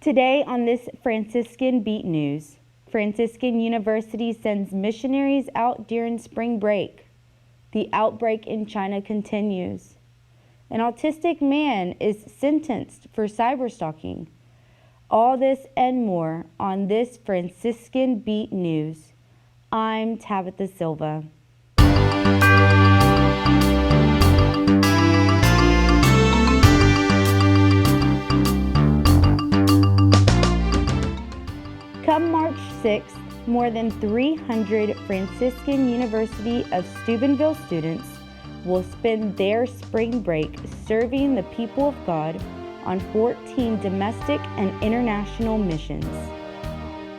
Today on this Franciscan Beat news, Franciscan University sends missionaries out during spring break. The outbreak in China continues. An autistic man is sentenced for cyberstalking. All this and more on this Franciscan Beat news. I'm Tabitha Silva. Come March 6th, more than 300 Franciscan University of Steubenville students will spend their spring break serving the people of God on 14 domestic and international missions.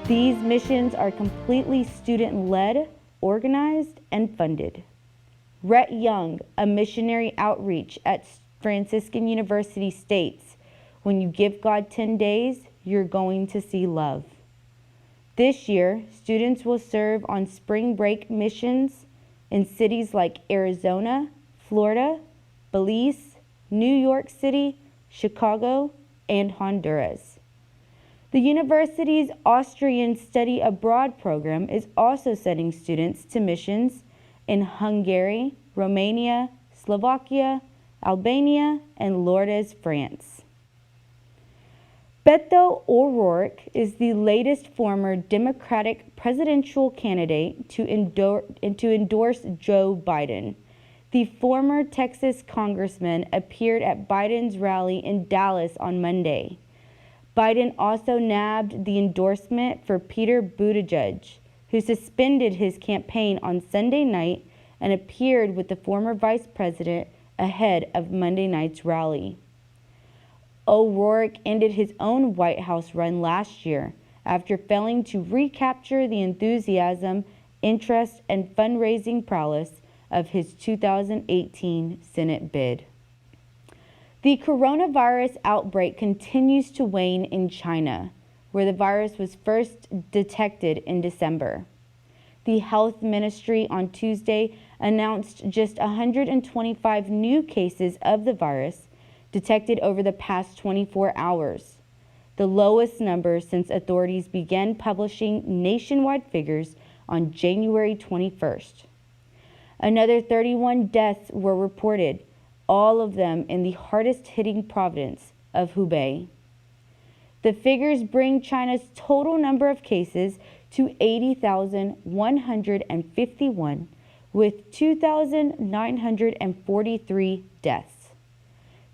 These missions are completely student-led, organized, and funded. Rhett Young, a missionary outreach at Franciscan University, states, "When you give God 10 days, you're going to see love." This year, students will serve on spring break missions in cities like Arizona, Florida, Belize, New York City, Chicago, and Honduras. The university's Austrian Study Abroad program is also sending students to missions in Hungary, Romania, Slovakia, Albania, and Lourdes, France. Beto O'Rourke is the latest former Democratic presidential candidate to endorse Joe Biden. The former Texas congressman appeared at Biden's rally in Dallas on Monday. Biden also nabbed the endorsement for Peter Buttigieg, who suspended his campaign on Sunday night and appeared with the former vice president ahead of Monday night's rally. O'Rourke ended his own White House run last year after failing to recapture the enthusiasm, interest, and fundraising prowess of his 2018 Senate bid. The coronavirus outbreak continues to wane in China, where the virus was first detected in December. The health ministry on Tuesday announced just 125 new cases of the virus detected over the past 24 hours, the lowest number since authorities began publishing nationwide figures on January 21st. Another 31 deaths were reported, all of them in the hardest-hitting province of Hubei. The figures bring China's total number of cases to 80,151, with 2,943 deaths.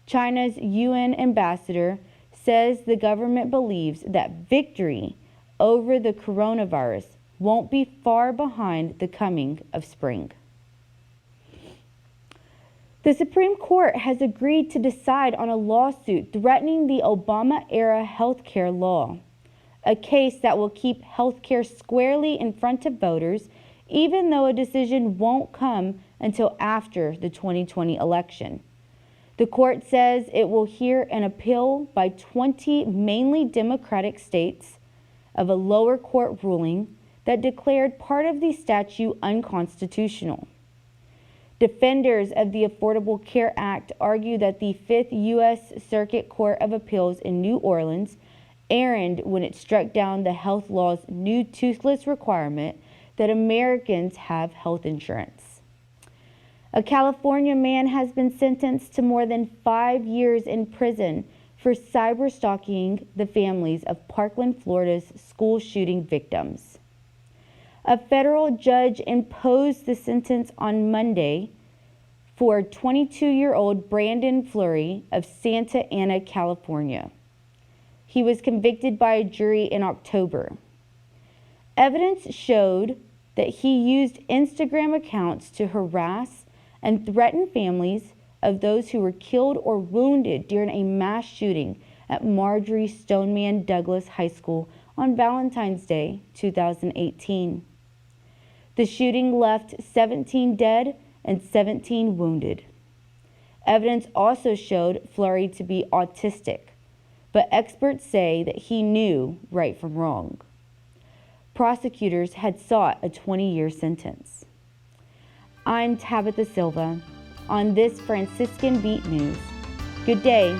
China's UN ambassador says the government believes that victory over the coronavirus won't be far behind the coming of spring. The Supreme Court has agreed to decide on a lawsuit threatening the Obama-era healthcare law, a case that will keep healthcare squarely in front of voters, even though a decision won't come until after the 2020 election. The court says it will hear an appeal by 20 mainly Democratic states of a lower court ruling that declared part of the statute unconstitutional. Defenders of the Affordable Care Act argue that the Fifth U.S. Circuit Court of Appeals in New Orleans erred when it struck down the health law's new toothless requirement that Americans have health insurance. A California man has been sentenced to more than 5 years in prison for cyberstalking the families of Parkland, Florida's school shooting victims. A federal judge imposed the sentence on Monday for 22-year-old Brandon Fleury of Santa Ana, California. He was convicted by a jury in October. Evidence showed that he used Instagram accounts to harass and threaten families of those who were killed or wounded during a mass shooting at Marjory Stoneman Douglas High School on Valentine's Day, 2018. The shooting left 17 dead and 17 wounded. Evidence also showed Fleury to be autistic, but experts say that he knew right from wrong. Prosecutors had sought a 20-year sentence. I'm Tabitha Silva on this Franciscan Beat News. Good day.